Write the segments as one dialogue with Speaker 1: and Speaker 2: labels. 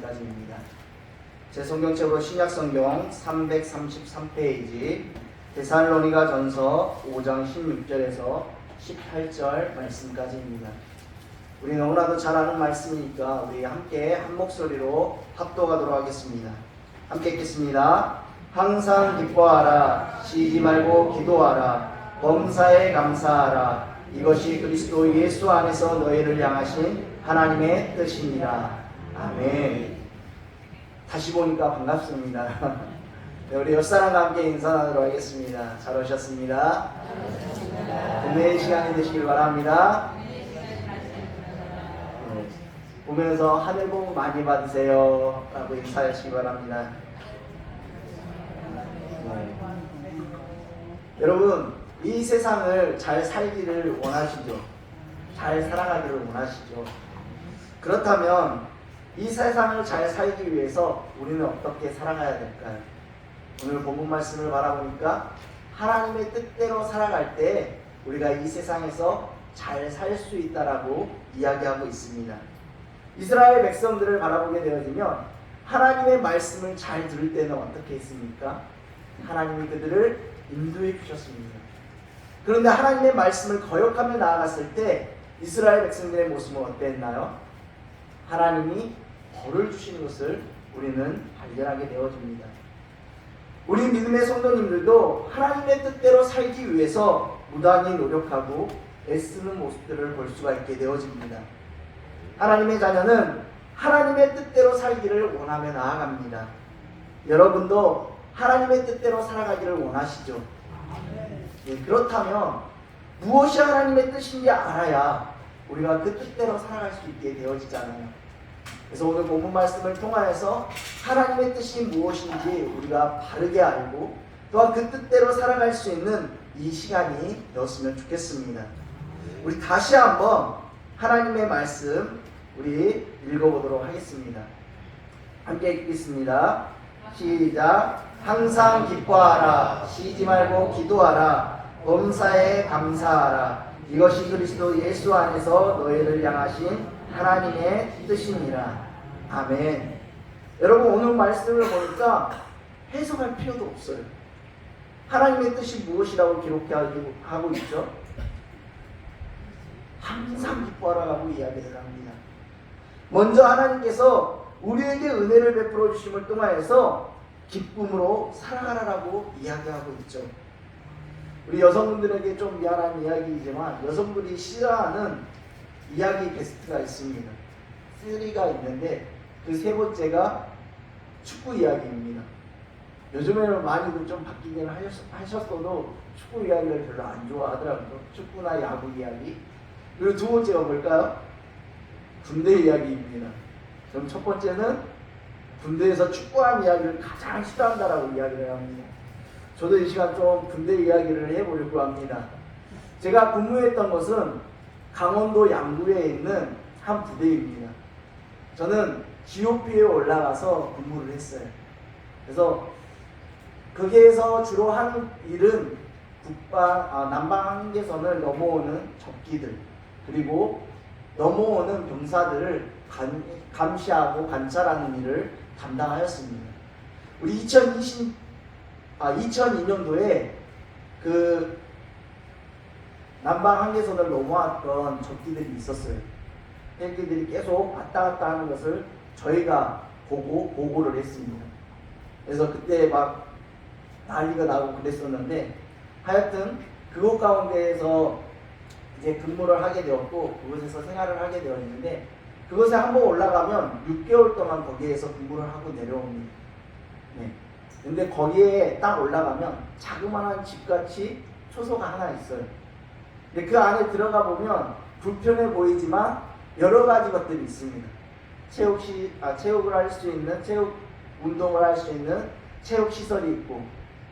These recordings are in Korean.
Speaker 1: 말씀까지입니다. 제 성경책으로 신약성경 333페이지 데살로니가 전서 5장 16절에서 18절 말씀까지입니다. 우리 너무나도 잘 아는 말씀이니까 우리 함께 한 목소리로 합독하도록 하겠습니다. 함께 읽겠습니다. 항상 기뻐하라. 쉬지 말고 기도하라. 범사에 감사하라. 이것이 그리스도 예수 안에서 너희를 향하신 하나님의 뜻이니라. 아멘. 다시 보니까 반갑습니다. 네, 우리 옆사람과 함께 인사 나누도록 하겠습니다. 잘 오셨습니다. 은혜의 시간이 되시길 바랍니다. 네, 보면서 하늘 복 많이 받으세요 라고 인사하시기 바랍니다. 네. 여러분, 이 세상을 잘 살기를 원하시죠? 잘 살아가기를 원하시죠? 그렇다면 이 세상을 잘 살기 위해서 우리는 어떻게 살아가야 될까요? 오늘 본문 말씀을 바라보니까 하나님의 뜻대로 살아갈 때 우리가 이 세상에서 잘 살 수 있다라고 이야기하고 있습니다. 이스라엘 백성들을 바라보게 되어지면 하나님의 말씀을 잘 들을 때는 어떻게 했습니까? 하나님이 그들을 인도해 주셨습니다. 그런데 하나님의 말씀을 거역하며 나아갔을 때 이스라엘 백성들의 모습은 어땠나요? 하나님이 벌을 주시는 것을 우리는 발견하게 되어집니다. 우리 믿음의 성도님들도 하나님의 뜻대로 살기 위해서 무단히 노력하고 애쓰는 모습들을 볼 수가 있게 되어집니다. 하나님의 자녀는 하나님의 뜻대로 살기를 원하며 나아갑니다. 여러분도 하나님의 뜻대로 살아가기를 원하시죠? 네, 그렇다면 무엇이 하나님의 뜻인지 알아야 우리가 그 뜻대로 살아갈 수 있게 되어지잖아요. 그래서 오늘 본문 말씀을 통하여서 하나님의 뜻이 무엇인지 우리가 바르게 알고 또한 그 뜻대로 살아갈 수 있는 이 시간이 되었으면 좋겠습니다. 우리 다시 한번 하나님의 말씀 우리 읽어보도록 하겠습니다. 함께 읽겠습니다. 시작. 항상 기뻐하라. 쉬지 말고 기도하라. 범사에 감사하라. 이것이 그리스도 예수 안에서 너희를 향하신 하나님의 뜻이니라. 아멘. 여러분, 오늘 말씀을 보니까 해석할 필요도 없어요. 하나님의 뜻이 무엇이라고 기록하고 있죠? 항상 기뻐하라고 이야기를 합니다. 먼저 하나님께서 우리에게 은혜를 베풀어 주심을 통하여서 기쁨으로 살아가라라고 이야기하고 있죠. 우리 여성분들에게 좀 미안한 이야기이지만 여성분이 싫어하는 이야기 게스트가 있습니다. 3가 있는데 그 세 번째가 축구 이야기입니다. 요즘에는 많이도 좀 바뀌긴 하셨어도 축구 이야기를 별로 안 좋아하더라고요. 축구나 야구 이야기. 그리고 두 번째가 뭘까요? 군대 이야기입니다. 그럼 첫 번째는 군대에서 축구한 이야기를 가장 싫어한다라고 이야기를 합니다. 저도 이 시간 좀 군대 이야기를 해보려고 합니다. 제가 근무했던 것은 강원도 양구에 있는 한 부대입니다. 저는 GOP에 올라가서 근무를 했어요. 그래서 거기에서 주로 하는 일은 남방 한계선을 넘어오는 적기들 그리고 넘어오는 병사들을 감시하고 관찰하는 일을 담당하였습니다. 우리 2002년도에 그 남방 한계선을 넘어왔던 적기들이 있었어요. 헬기들이 계속 왔다 갔다 하는 것을 저희가 보고 보고를 했습니다. 그래서 그때 막 난리가 나고 그랬었는데 하여튼 그곳 가운데에서 이제 근무를 하게 되었고 그곳에서 생활을 하게 되었는데 그곳에 한번 올라가면 6개월 동안 거기에서 근무를 하고 내려옵니다. 네. 근데 거기에 딱 올라가면 자그마한 집같이 초소가 하나 있어요. 근데 그 안에 들어가 보면 불편해 보이지만 여러 가지 것들이 있습니다. 체육을 할 수 있는, 체육 운동을 할 수 있는 체육 시설이 있고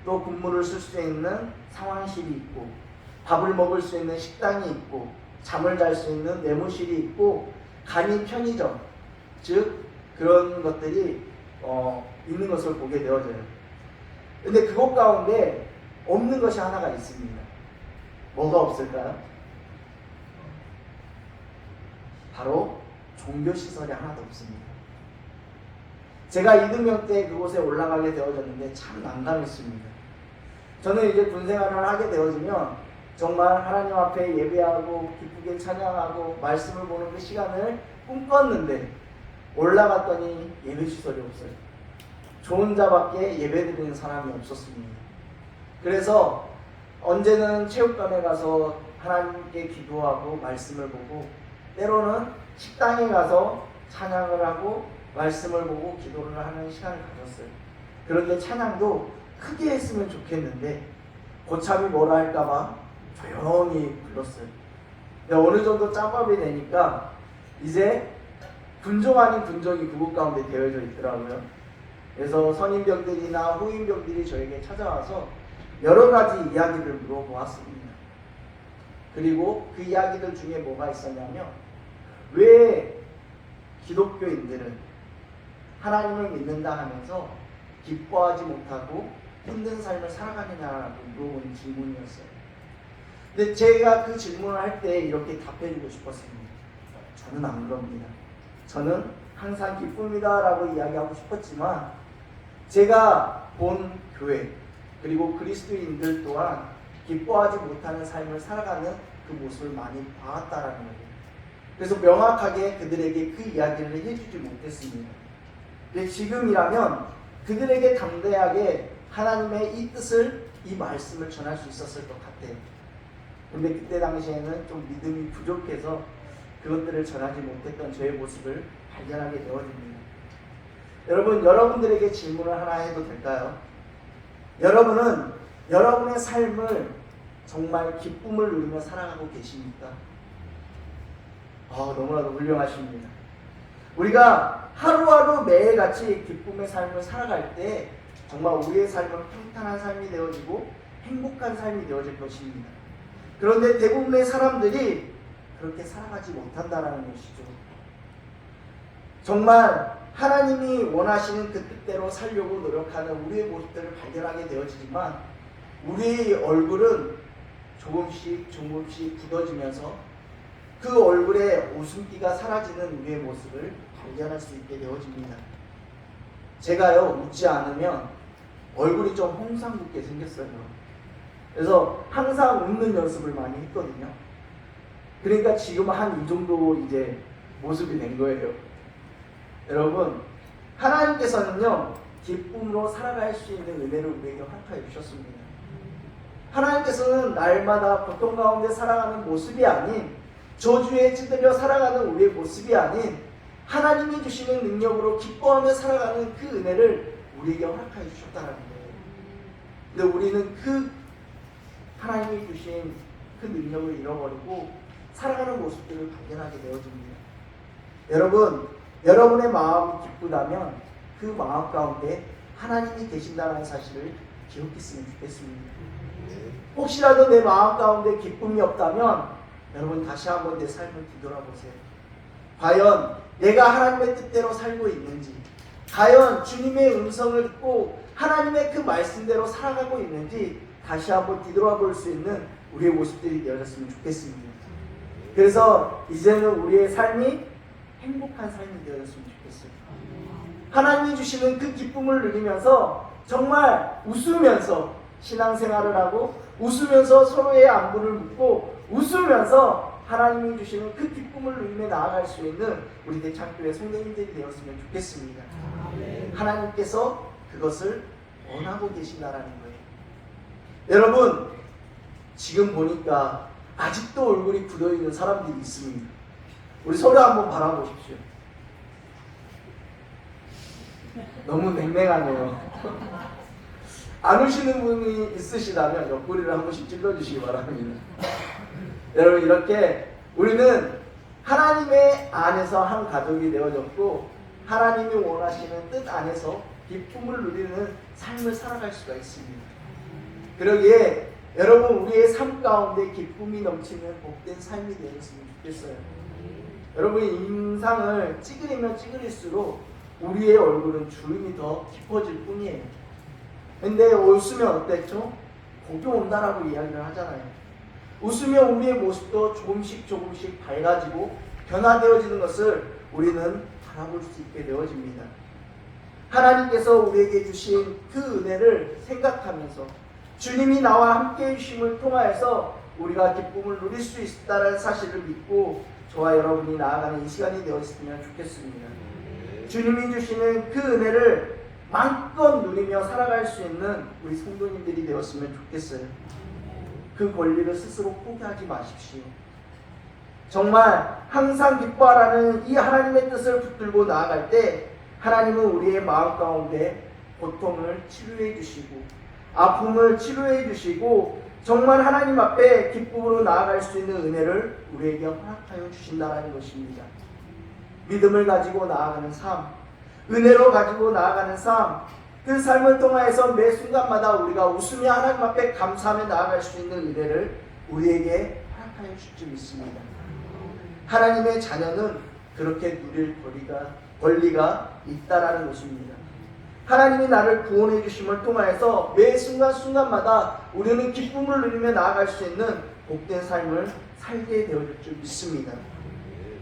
Speaker 1: 또 근무를 쓸 수 있는 상황실이 있고 밥을 먹을 수 있는 식당이 있고 잠을 잘 수 있는 내무실이 있고 간이 편의점 즉 그런 것들이 있는 것을 보게 되어져요. 근데 그곳 가운데 없는 것이 하나가 있습니다. 뭐가 없을까요? 바로 종교시설이 하나도 없습니다. 제가 이등병 때 그곳에 올라가게 되어졌는데 참 난감했습니다. 저는 이제 군 생활을 하게 되어지면 정말 하나님 앞에 예배하고 기쁘게 찬양하고 말씀을 보는 그 시간을 꿈꿨는데 올라갔더니 예배 시설이 없어요. 저 혼자밖에 예배 드리는 사람이 없었습니다. 그래서 언제는 체육관에 가서 하나님께 기도하고 말씀을 보고, 때로는 식당에 가서 찬양을 하고 말씀을 보고 기도를 하는 시간을 가졌어요. 그런데 찬양도 크게 했으면 좋겠는데 고참이 뭐라 할까봐 조용히 불렀어요. 근데 어느 정도 짬밥이 되니까 이제 군종 아닌 군종이 그곳 가운데 되어져 있더라고요. 그래서 선임병들이나 후임병들이 저에게 찾아와서 여러 가지 이야기를 물어보았습니다. 그리고 그 이야기들 중에 뭐가 있었냐면, 왜 기독교인들은 하나님을 믿는다 하면서 기뻐하지 못하고 힘든 삶을 살아가느냐라고 물어보는 질문이었어요. 근데 제가 그 질문을 할 때 이렇게 답해주고 싶었습니다. 저는 안 그럽니다. 저는 항상 기쁩니다 라고 이야기하고 싶었지만, 제가 본 교회 그리고 그리스도인들 또한 기뻐하지 못하는 삶을 살아가는 그 모습을 많이 봐왔다라는 거예요. 그래서 명확하게 그들에게 그 이야기를 해주지 못했습니다. 근데 지금이라면 그들에게 담대하게 하나님의 이 뜻을, 이 말씀을 전할 수 있었을 것 같아요. 근데 그때 당시에는 좀 믿음이 부족해서 그것들을 전하지 못했던 저의 모습을 발견하게 되어집니다. 여러분, 여러분들에게 질문을 하나 해도 될까요? 여러분은 여러분의 삶을 정말 기쁨을 누리며 살아가고 계십니까? 너무나도 훌륭하십니다. 우리가 하루하루 매일같이 기쁨의 삶을 살아갈 때 정말 우리의 삶은 평탄한 삶이 되어지고 행복한 삶이 되어질 것입니다. 그런데 대부분의 사람들이 그렇게 살아가지 못한다는 것이죠. 정말 하나님이 원하시는 그 뜻대로 살려고 노력하는 우리의 모습들을 발견하게 되어지지만, 우리의 얼굴은 조금씩 굳어지면서 그 얼굴에 웃음기가 사라지는 우리의 모습을 발견할 수 있게 되어집니다. 제가요, 웃지 않으면 얼굴이 좀 홍상붙게 생겼어요. 그래서 항상 웃는 연습을 많이 했거든요. 그러니까 지금 한 이 정도 이제 모습이 된 거예요. 여러분, 하나님께서는요, 기쁨으로 살아갈 수 있는 은혜를 우리에게 허락하여 주셨습니다. 하나님께서는 날마다 고통 가운데 살아가는 모습이 아닌, 저주에 찌들려 살아가는 우리의 모습이 아닌, 하나님이 주시는 능력으로 기뻐하며 살아가는 그 은혜를 우리에게 허락하여 주셨다는 거예요. 근데 우리는 그 하나님이 주신 그 능력을 잃어버리고 살아가는 모습들을 발견하게 되어집니다. 여러분, 여러분의 마음이 기쁘다면 그 마음 가운데 하나님이 계신다는 사실을 기억했으면 좋겠습니다. 혹시라도 내 마음 가운데 기쁨이 없다면 여러분 다시 한번 내 삶을 뒤돌아보세요. 과연 내가 하나님의 뜻대로 살고 있는지, 과연 주님의 음성을 듣고 하나님의 그 말씀대로 살아가고 있는지 다시 한번 뒤돌아볼 수 있는 우리의 모습들이 되어졌으면 좋겠습니다. 그래서 이제는 우리의 삶이 행복한 삶이 되어졌으면 좋겠어요. 하나님이 주시는 그 기쁨을 누리면서 정말 웃으면서 신앙생활을 하고, 웃으면서 서로의 안부를 묻고, 웃으면서 하나님이 주시는 그 기쁨을 누리며 나아갈 수 있는 우리 대창교회 성도님들이 되었으면 좋겠습니다. 하나님께서 그것을 원하고 계신다라는 거예요. 여러분, 지금 보니까 아직도 얼굴이 굳어있는 사람들이 있습니다. 우리 서로 한번 바라보십시오. 너무 냉랭하네요. 안 우시는 분이 있으시다면 옆구리를 한 번씩 찔러주시기 바랍니다. 여러분, 이렇게 우리는 하나님의 안에서 한 가족이 되어졌고, 하나님이 원하시는 뜻 안에서 기쁨을 누리는 삶을 살아갈 수가 있습니다. 그러기에 여러분, 우리의 삶 가운데 기쁨이 넘치는 복된 삶이 되었으면 좋겠어요. 여러분이 인상을 찌그리면 찌그릴수록 우리의 얼굴은 주름이 더 깊어질 뿐이에요. 근데 웃으면 어땠죠? 복이 온다라고 이야기를 하잖아요. 웃으면 우리의 모습도 조금씩 밝아지고 변화되어지는 것을 우리는 바라볼 수 있게 되어집니다. 하나님께서 우리에게 주신 그 은혜를 생각하면서 주님이 나와 함께 해주심을 통하여서 우리가 기쁨을 누릴 수 있다는 사실을 믿고 저와 여러분이 나아가는 이 시간이 되었으면 좋겠습니다. 주님이 주시는 그 은혜를 마음껏 누리며 살아갈 수 있는 우리 성도님들이 되었으면 좋겠어요. 그 권리를 스스로 포기하지 마십시오. 정말 항상 기뻐하라는 이 하나님의 뜻을 붙들고 나아갈 때 하나님은 우리의 마음 가운데 고통을 치료해 주시고 아픔을 치료해 주시고 정말 하나님 앞에 기쁨으로 나아갈 수 있는 은혜를 우리에게 허락하여 주신다는 것입니다. 믿음을 가지고 나아가는 삶, 은혜로 가지고 나아가는 삶, 그 삶을 통하여서 매 순간마다 우리가 웃으며 하나님 앞에 감사하며 나아갈 수 있는 은혜를 우리에게 허락하여 줄 줄 믿습니다. 하나님의 자녀는 그렇게 누릴 권리가 있다라는 것입니다. 하나님이 나를 구원해 주심을 통하여서 매 순간순간마다 우리는 기쁨을 누리며 나아갈 수 있는 복된 삶을 살게 되어질 줄 믿습니다.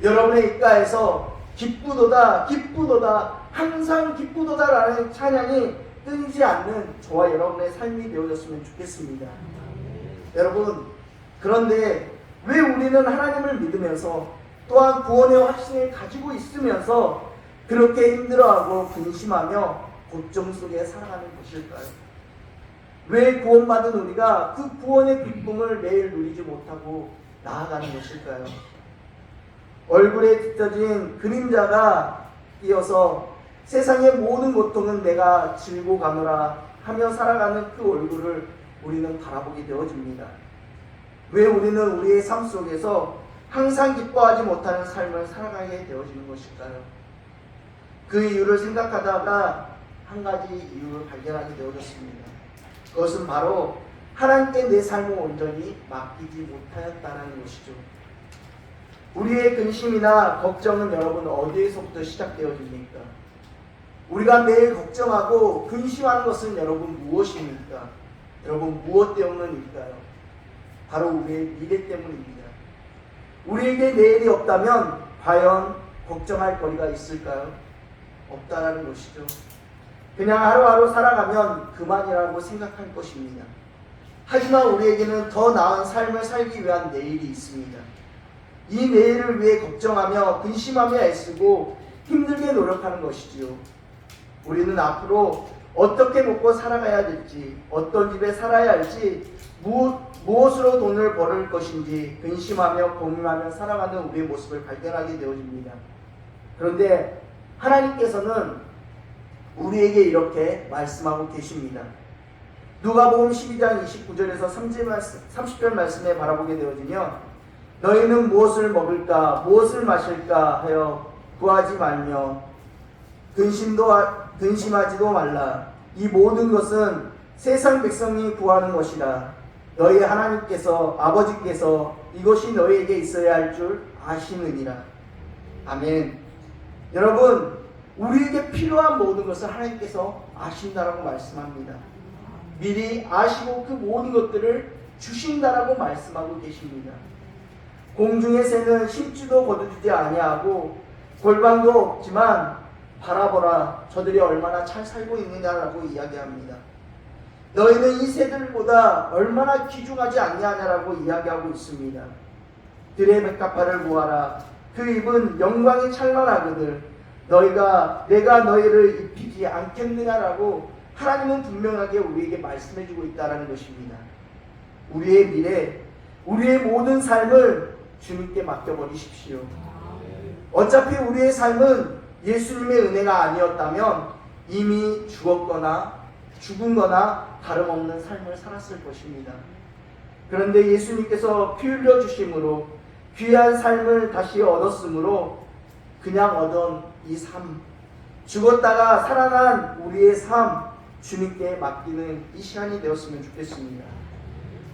Speaker 1: 여러분의 입가에서 기쁘도다 기쁘도다 항상 기쁘도다라는 찬양이 끊이지 않는 저와 여러분의 삶이 되어졌으면 좋겠습니다. 여러분, 그런데 왜 우리는 하나님을 믿으면서 또한 구원의 확신을 가지고 있으면서 그렇게 힘들어하고 근심하며 고통 속에 살아가는 것일까요? 왜 구원받은 우리가 그 구원의 기쁨을 매일 누리지 못하고 나아가는 것일까요? 얼굴에 짙어진 그림자가 띄어서 세상의 모든 고통은 내가 질고 가노라 하며 살아가는 그 얼굴을 우리는 바라보게 되어집니다. 왜 우리는 우리의 삶 속에서 항상 기뻐하지 못하는 삶을 살아가게 되어지는 것일까요? 그 이유를 생각하다가 한 가지 이유를 발견하게 되어졌습니다. 그것은 바로 하나님께 내 삶을 온전히 맡기지 못하였다는 것이죠. 우리의 근심이나 걱정은 여러분 어디에서부터 시작되어집니까? 우리가 매일 걱정하고 근심하는 것은 여러분 무엇입니까? 여러분 무엇 때문일까요? 바로 우리의 미래 때문입니다. 우리에게 내일이 없다면 과연 걱정할 거리가 있을까요? 없다라는 것이죠. 그냥 하루하루 살아가면 그만이라고 생각할 것입니다. 하지만 우리에게는 더 나은 삶을 살기 위한 내일이 있습니다. 이 내일을 위해 걱정하며 근심하며 애쓰고 힘들게 노력하는 것이지요. 우리는 앞으로 어떻게 먹고 살아가야 될지, 어떤 집에 살아야 할지, 무엇으로 돈을 벌을 것인지 근심하며 고민하며 살아가는 우리의 모습을 발견하게 되어집니다. 그런데 하나님께서는 우리에게 이렇게 말씀하고 계십니다. 누가복음 12장 29절에서 30절 말씀에 바라보게 되어지면 너희는 무엇을 먹을까 무엇을 마실까 하여 구하지 말며 근심하지도 말라. 이 모든 것은 세상 백성이 구하는 것이라. 너희 하나님께서 아버지께서 이것이 너희에게 있어야 할 줄 아시느니라. 아멘. 여러분, 우리에게 필요한 모든 것을 하나님께서 아신다라고 말씀합니다. 미리 아시고 그 모든 것들을 주신다라고 말씀하고 계십니다. 공중의 새는 심지도 거두지 아니하고 골방도 없지만 바라보라 저들이 얼마나 잘 살고 있느냐라고 이야기합니다. 너희는 이 새들보다 얼마나 귀중하지 않냐라고 이야기하고 있습니다. 들의 백합화를 보아라. 그 입은 영광이 찬란하거늘 내가 너희를 입히지 않겠느냐라고 하나님은 분명하게 우리에게 말씀해주고 있다는 것입니다. 우리의 미래, 우리의 모든 삶을 주님께 맡겨버리십시오. 어차피 우리의 삶은 예수님의 은혜가 아니었다면 이미 죽은 거나 다름없는 삶을 살았을 것입니다. 그런데 예수님께서 피 흘려 주심으로 귀한 삶을 다시 얻었으므로 그냥 얻은 이 삶, 죽었다가 살아난 우리의 삶 주님께 맡기는 이 시간이 되었으면 좋겠습니다.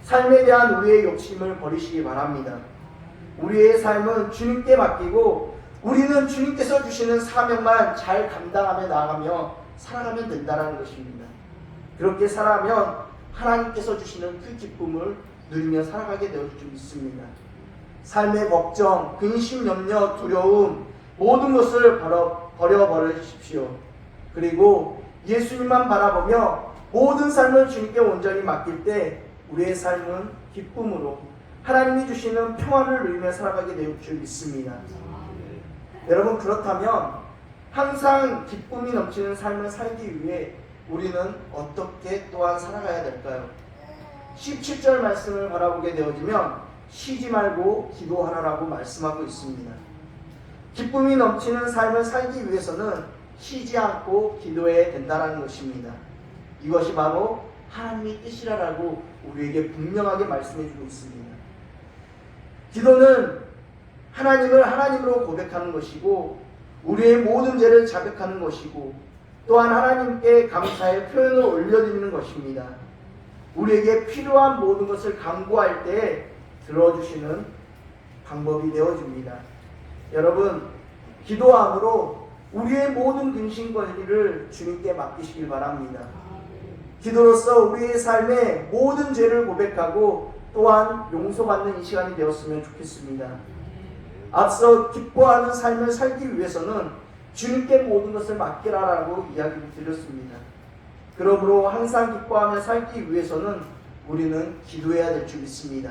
Speaker 1: 삶에 대한 우리의 욕심을 버리시기 바랍니다. 우리의 삶은 주님께 맡기고 우리는 주님께서 주시는 사명만 잘 감당하며 나아가며 살아가면 된다는 것입니다. 그렇게 살아가면 하나님께서 주시는 그 기쁨을 누리며 살아가게 되어 줄 믿습니다. 삶의 걱정, 근심, 염려, 두려움 모든 것을 버려버리십시오. 그리고 예수님만 바라보며 모든 삶을 주님께 온전히 맡길 때 우리의 삶은 기쁨으로 하나님이 주시는 평안을 누리며 살아가게 될 줄 믿습니다. 여러분, 그렇다면 항상 기쁨이 넘치는 삶을 살기 위해 우리는 어떻게 또한 살아가야 될까요? 17절 말씀을 바라보게 되어지면 쉬지 말고 기도하라라고 말씀하고 있습니다. 기쁨이 넘치는 삶을 살기 위해서는 쉬지 않고 기도해야 된다는 것입니다. 이것이 바로 하나님의 뜻이라고 우리에게 분명하게 말씀해 주고 있습니다. 기도는 하나님을 하나님으로 고백하는 것이고 우리의 모든 죄를 자백하는 것이고 또한 하나님께 감사의 표현을 올려드리는 것입니다. 우리에게 필요한 모든 것을 간구할 때 들어주시는 방법이 되어줍니다. 여러분, 기도함으로 우리의 모든 근심거리를 주님께 맡기시길 바랍니다. 기도로서 우리의 삶의 모든 죄를 고백하고 또한 용서받는 이 시간이 되었으면 좋겠습니다. 앞서 기뻐하는 삶을 살기 위해서는 주님께 모든 것을 맡기라라고 이야기를 드렸습니다. 그러므로 항상 기뻐하며 살기 위해서는 우리는 기도해야 될 줄 믿습니다.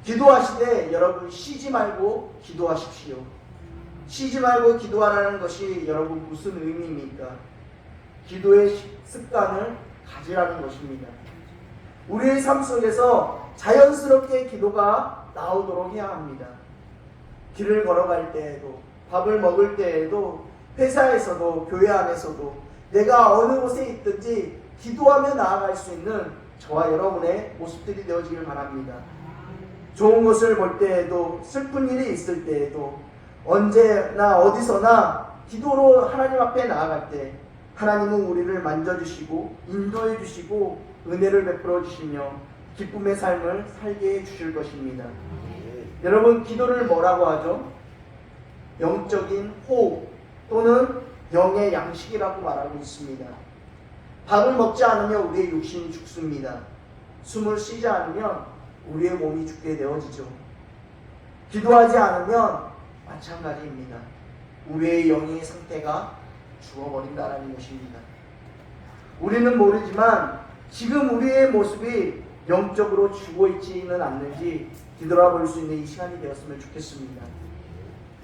Speaker 1: 기도하시되 여러분 쉬지 말고 기도하십시오. 쉬지 말고 기도하라는 것이 여러분 무슨 의미입니까? 기도의 습관을 가지라는 것입니다. 우리의 삶 속에서 자연스럽게 기도가 나오도록 해야 합니다. 길을 걸어갈 때에도, 밥을 먹을 때에도, 회사에서도, 교회 안에서도 내가 어느 곳에 있든지 기도하며 나아갈 수 있는 저와 여러분의 모습들이 되어지길 바랍니다. 좋은 것을 볼 때에도, 슬픈 일이 있을 때에도, 언제나 어디서나 기도로 하나님 앞에 나아갈 때 하나님은 우리를 만져주시고 인도해 주시고 은혜를 베풀어 주시며 기쁨의 삶을 살게 해 주실 것입니다. 여러분, 기도를 뭐라고 하죠? 영적인 호흡 또는 영의 양식이라고 말하고 있습니다. 밥을 먹지 않으면 우리의 육신이 죽습니다. 숨을 쉬지 않으면 우리의 몸이 죽게 되어지죠. 기도하지 않으면 마찬가지입니다. 우리의 영의 상태가 죽어버린다는 것입니다. 우리는 모르지만 지금 우리의 모습이 영적으로 죽어있지는 않는지 뒤돌아볼 수 있는 이 시간이 되었으면 좋겠습니다.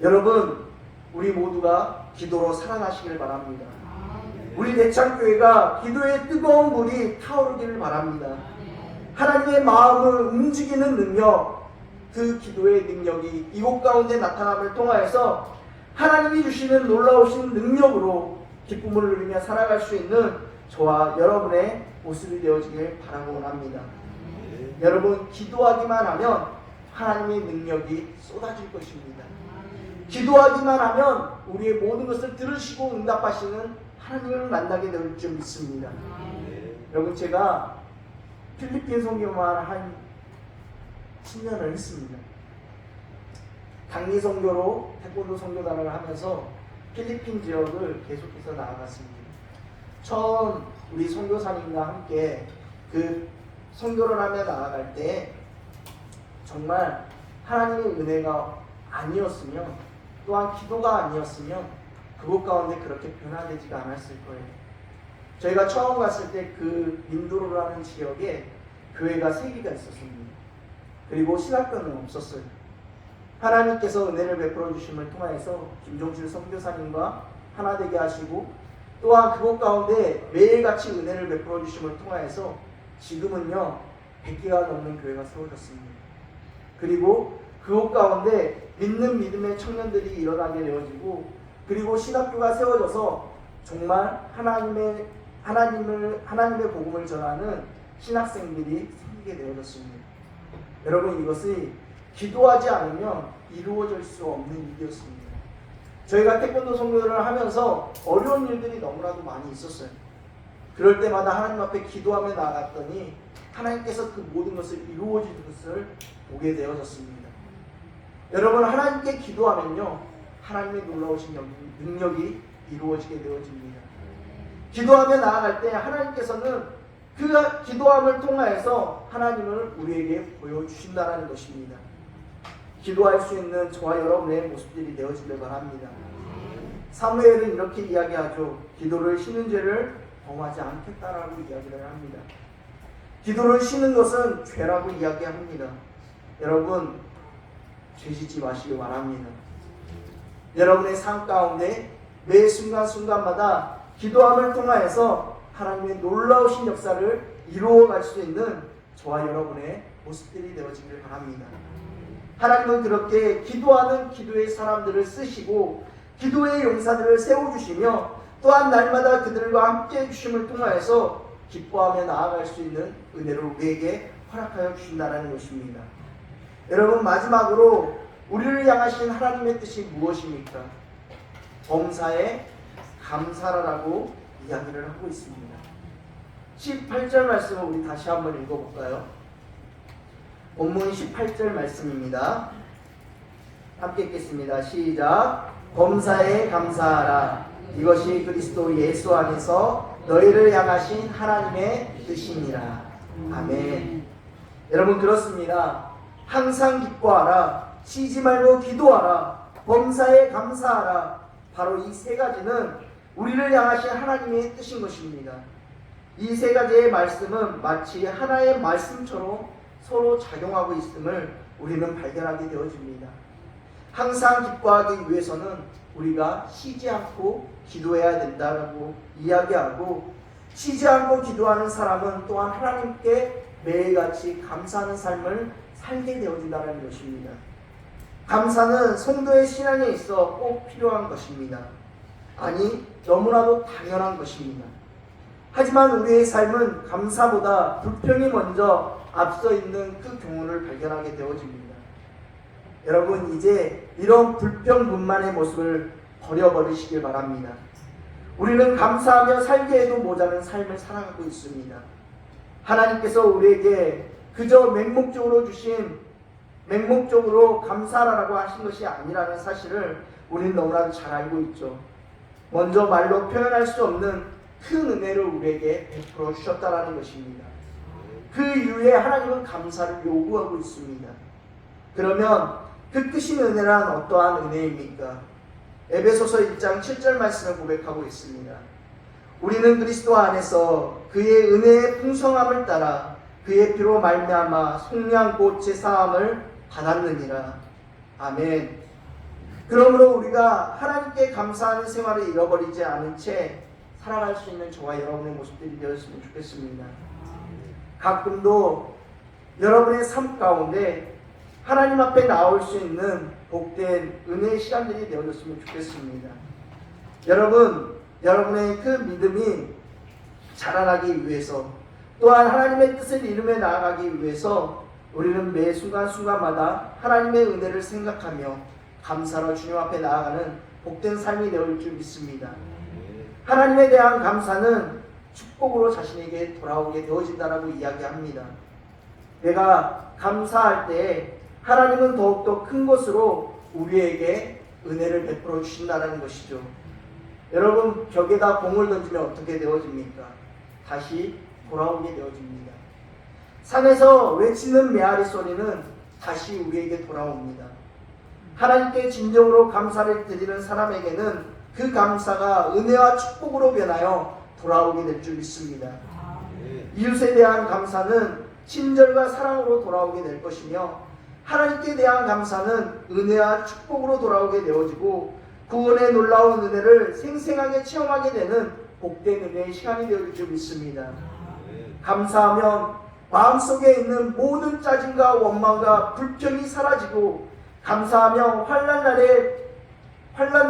Speaker 1: 여러분, 우리 모두가 기도로 살아나시길 바랍니다. 우리 대창교회가 기도의 뜨거운 물이 타오르기를 바랍니다. 하나님의 마음을 움직이는 능력, 그 기도의 능력이 이곳 가운데 나타남을 통하여서 하나님이 주시는 놀라우신 능력으로 기쁨을 누리며 살아갈 수 있는 저와 여러분의 모습이 되어지길 바라고 합니다. 여러분, 기도하기만 하면 하나님의 능력이 쏟아질 것입니다. 기도하기만 하면 우리의 모든 것을 들으시고 응답하시는 하나님을 만나게 될 줄 믿습니다. 여러분, 제가 필리핀 선교만 한 10년을 했습니다. 강리 선교로 태권도 선교단을 하면서 필리핀 지역을 계속해서 나아갔습니다. 처음 우리 선교사님과 함께 그 선교를 하며 나아갈 때 정말 하나님의 은혜가 아니었으면 또한 기도가 아니었으면 그곳 가운데 그렇게 변화되지가 않았을 거예요. 저희가 처음 갔을 때 그 민도로라는 지역에 교회가 3개가 있었습니다. 그리고 신학교는 없었어요. 하나님께서 은혜를 베풀어 주심을 통하여서 김종실 선교사님과 하나 되게 하시고 또한 그곳 가운데 매일같이 은혜를 베풀어 주심을 통하여서 지금은요 100개가 넘는 교회가 세워졌습니다. 그리고 그곳 가운데 믿는 믿음의 청년들이 일어나게 되어지고 그리고 신학교가 세워져서 정말 하나님의 복음을 전하는 신학생들이 생기게 되어졌습니다. 여러분, 이것이 기도하지 않으면 이루어질 수 없는 일이었습니다. 저희가 태권도 선교를 하면서 어려운 일들이 너무나도 많이 있었어요. 그럴 때마다 하나님 앞에 기도하며 나아갔더니 하나님께서 그 모든 것을 이루어지는 것을 보게 되어졌습니다. 여러분, 하나님께 기도하면요 하나님의 놀라우신 능력이 이루어지게 되어집니다. 기도하며 나아갈 때 하나님께서는 그 기도함을 통하여서 하나님을 우리에게 보여주신다는 것입니다. 기도할 수 있는 저와 여러분의 모습들이 되어지길 바랍니다. 사무엘은 이렇게 이야기하죠. 기도를 쉬는 죄를 범하지 않겠다라고 이야기를 합니다. 기도를 쉬는 것은 죄라고 이야기합니다. 여러분, 죄 짓지 마시기 바랍니다. 여러분의 삶 가운데 매 순간순간마다 기도함을 통하여서 하나님의 놀라우신 역사를 이루어갈 수 있는 저와 여러분의 모습들이 되어지기를 바랍니다. 하나님은 그렇게 기도하는 기도의 사람들을 쓰시고 기도의 용사들을 세워주시며 또한 날마다 그들과 함께 해주심을 통하여서 기뻐하며 나아갈 수 있는 은혜를 우리에게 허락하여 주신다는 것입니다. 여러분, 마지막으로 우리를 향하신 하나님의 뜻이 무엇입니까? 범사에 감사라고 이야기를 하고 있습니다. 18절 말씀을 우리 다시 한번 읽어볼까요? 본문 18절 말씀입니다. 함께 읽겠습니다. 시작. 범사에 감사하라. 이것이 그리스도 예수 안에서 너희를 향하신 하나님의 뜻이니라. 아멘. 여러분, 그렇습니다. 항상 기뻐하라. 쉬지 말고 기도하라. 범사에 감사하라. 바로 이 세 가지는 우리를 향하신 하나님의 뜻인 것입니다. 이 세 가지의 말씀은 마치 하나의 말씀처럼 서로 작용하고 있음을 우리는 발견하게 되어집니다. 항상 기뻐하기 위해서는 우리가 쉬지 않고 기도해야 된다고 이야기하고, 쉬지 않고 기도하는 사람은 또한 하나님께 매일같이 감사하는 삶을 살게 되어진다는 것입니다. 감사는 성도의 신앙에 있어 꼭 필요한 것입니다. 아니, 너무나도 당연한 것입니다. 하지만 우리의 삶은 감사보다 불평이 먼저 앞서 있는 그 경우를 발견하게 되어집니다. 여러분, 이제 이런 불평분만의 모습을 버려버리시길 바랍니다. 우리는 감사하며 살게 해도 모자란 삶을 살아가고 있습니다. 하나님께서 우리에게 그저 맹목적으로 감사하라고 하신 것이 아니라는 사실을 우리는 너무나도 잘 알고 있죠. 먼저 말로 표현할 수 없는 큰 은혜를 우리에게 베풀어 주셨다라는 것입니다. 그 이후에 하나님은 감사를 요구하고 있습니다. 그러면 그 크신 은혜란 어떠한 은혜입니까? 에베소서 1장 7절 말씀을 고백하고 있습니다. 우리는 그리스도 안에서 그의 은혜의 풍성함을 따라 그의 피로 말미암아 속량 곧 제사함을 받았느니라. 아멘. 그러므로 우리가 하나님께 감사하는 생활을 잃어버리지 않은 채 살아갈 수 있는 저와 여러분의 모습들이 되었으면 좋겠습니다. 가끔도 여러분의 삶 가운데 하나님 앞에 나올 수 있는 복된 은혜의 시간들이 되어졌으면 좋겠습니다. 여러분, 여러분의 그 믿음이 자라나기 위해서, 또한 하나님의 뜻을 이루며 나아가기 위해서 우리는 매 순간순간마다 하나님의 은혜를 생각하며 감사로 주님 앞에 나아가는 복된 삶이 되어질 줄 믿습니다. 하나님에 대한 감사는 축복으로 자신에게 돌아오게 되어진다라고 이야기합니다. 내가 감사할 때 하나님은 더욱더 큰 것으로 우리에게 은혜를 베풀어 주신다는 것이죠. 여러분, 벽에다 공을 던지면 어떻게 되어집니까? 다시 돌아오게 되어집니다. 산에서 외치는 메아리 소리는 다시 우리에게 돌아옵니다. 하나님께 진정으로 감사를 드리는 사람에게는 그 감사가 은혜와 축복으로 변하여 돌아오게 될 줄 믿습니다. 이웃에 대한 감사는 친절과 사랑으로 돌아오게 될 것이며, 하나님께 대한 감사는 은혜와 축복으로 돌아오게 되어지고 구원의 놀라운 은혜를 생생하게 체험하게 되는 복된 은혜의 시간이 되어질 줄 믿습니다. 감사하면 마음속에 있는 모든 짜증과 원망과 불평이 사라지고, 감사하며 환난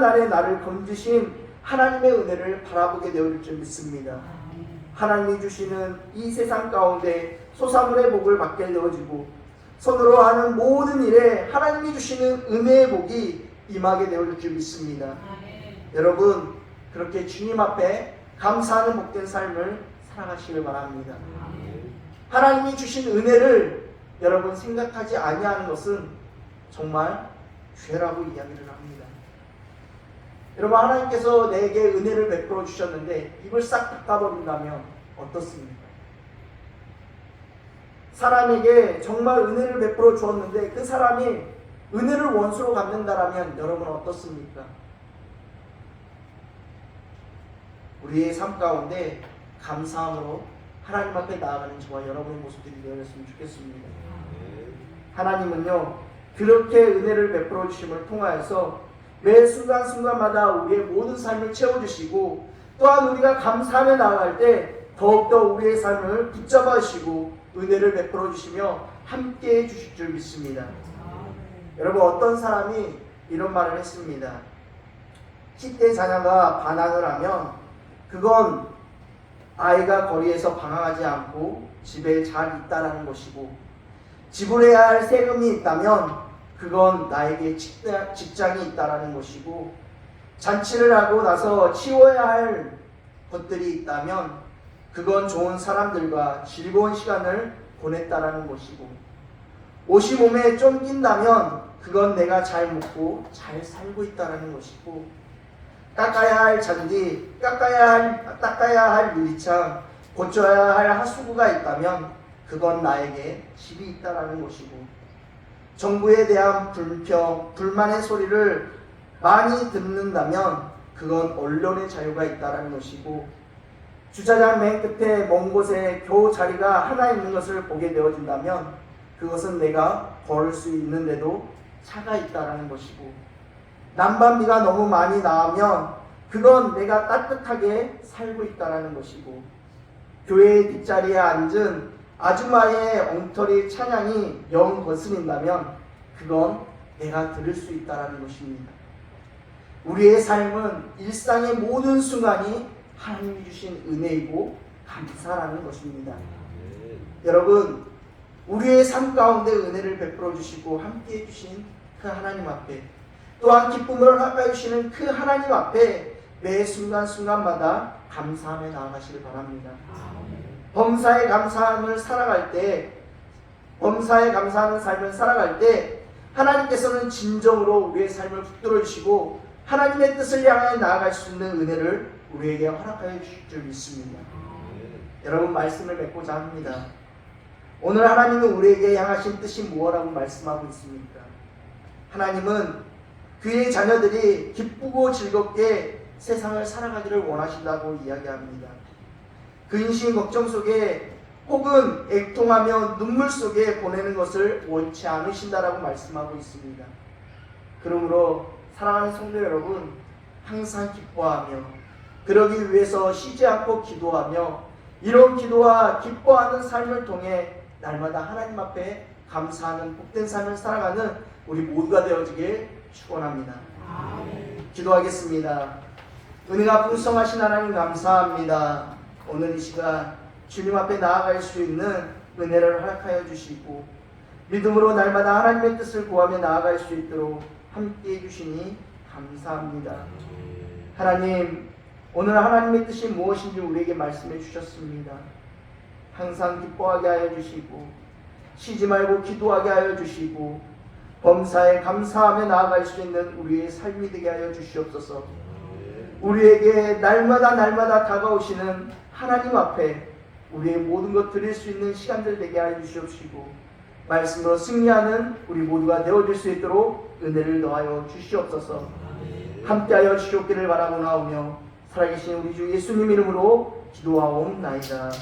Speaker 1: 날에 나를 건지신 하나님의 은혜를 바라보게 되어질 줄 믿습니다. 하나님이 주시는 이 세상 가운데 소사물의 복을 받게 되어지고, 손으로 하는 모든 일에 하나님이 주시는 은혜의 복이 임하게 되어질 줄 믿습니다. 여러분, 그렇게 주님 앞에 감사하는 복된 삶을 살아가시길 바랍니다. 하나님이 주신 은혜를 여러분 생각하지 아니하는 것은 정말 죄라고 이야기를 합니다. 여러분, 하나님께서 내게 은혜를 베풀어 주셨는데 입을 싹 닫아버린다면 어떻습니까? 사람에게 정말 은혜를 베풀어 주었는데 그 사람이 은혜를 원수로 갚는다라면 여러분 어떻습니까? 우리의 삶 가운데 감사함으로 하나님 앞에 나아가는 저와 여러분의 모습들이 되었으면 좋겠습니다. 하나님은요, 그렇게 은혜를 베풀어 주심을 통하여서 매 순간순간마다 우리의 모든 삶을 채워주시고, 또한 우리가 감사하며 나아갈 때 더욱더 우리의 삶을 붙잡아 주시고 은혜를 베풀어 주시며 함께해 주실 줄 믿습니다. 여러분, 어떤 사람이 이런 말을 했습니다. 10대 자녀가 반항을 하면 그건 아이가 거리에서 방황하지 않고 집에 잘 있다라는 것이고, 지불해야 할 세금이 있다면 그건 나에게 직장이 있다라는 것이고, 잔치를 하고 나서 치워야 할 것들이 있다면 그건 좋은 사람들과 즐거운 시간을 보냈다라는 것이고, 옷이 몸에 좀 낀다면 그건 내가 잘 먹고 잘 살고 있다라는 것이고, 깎아야 할 잔디, 닦아야 할 유리창, 고쳐야 할 하수구가 있다면 그건 나에게 집이 있다라는 것이고, 정부에 대한 불평, 불만의 소리를 많이 듣는다면 그건 언론의 자유가 있다라는 것이고, 주차장 맨 끝에 먼 곳에 겨우 자리가 하나 있는 것을 보게 되어진다면 그것은 내가 걸을 수 있는데도 차가 있다라는 것이고, 난방비가 너무 많이 나오면 그건 내가 따뜻하게 살고 있다라는 것이고, 교회의 뒷자리에 앉은 아주마의 엉터리 찬양이 영 거스린다면 그건 내가 들을 수 있다라는 것입니다. 우리의 삶은 일상의 모든 순간이 하나님이 주신 은혜이고 감사라는 것입니다. 여러분, 우리의 삶 가운데 은혜를 베풀어 주시고 함께해 주신 그 하나님 앞에, 또한 기쁨을 허락하여 주시는 그 하나님 앞에 매 순간순간마다 감사하며 나아가시길 바랍니다. 범사에 감사함을 살아갈 때, 범사에 감사하는 삶을 살아갈 때 하나님께서는 진정으로 우리의 삶을 붙들어 주시고 하나님의 뜻을 향해 나아갈 수 있는 은혜를 우리에게 허락하여 주실 줄 믿습니다. 여러분, 말씀을 맺고자 합니다. 오늘 하나님은 우리에게 향하신 뜻이 무엇이라고 말씀하고 있습니까? 하나님은 그의 자녀들이 기쁘고 즐겁게 세상을 살아가기를 원하신다고 이야기합니다. 근심 걱정 속에 혹은 애통하며 눈물 속에 보내는 것을 원치 않으신다라고 말씀하고 있습니다. 그러므로 사랑하는 성도 여러분, 항상 기뻐하며 그러기 위해서 쉬지 않고 기도하며 이런 기도와 기뻐하는 삶을 통해 날마다 하나님 앞에 감사하는 복된 삶을 살아가는 우리 모두가 되어지길 축원합니다. 기도하겠습니다. 은혜가 풍성하신 하나님 감사합니다. 오늘 이 시간 주님 앞에 나아갈 수 있는 은혜를 허락하여 주시고 믿음으로 날마다 하나님의 뜻을 구하며 나아갈 수 있도록 함께해 주시니 감사합니다. 하나님, 오늘 하나님의 뜻이 무엇인지 우리에게 말씀해 주셨습니다. 항상 기뻐하게 하여 주시고 쉬지 말고 기도하게 하여 주시고 범사에 감사하며 나아갈 수 있는 우리의 삶이 되게 하여 주시옵소서. 우리에게 날마다 다가오시는 하나님 앞에 우리의 모든 것 드릴 수 있는 시간들 되게 하여 주시옵시고 말씀으로 승리하는 우리 모두가 되어질 수 있도록 은혜를 더하여 주시옵소서. 함께하여 주시옵기를 바라고 나오며 살아계신 우리 주 예수님 이름으로 기도하옵나이다.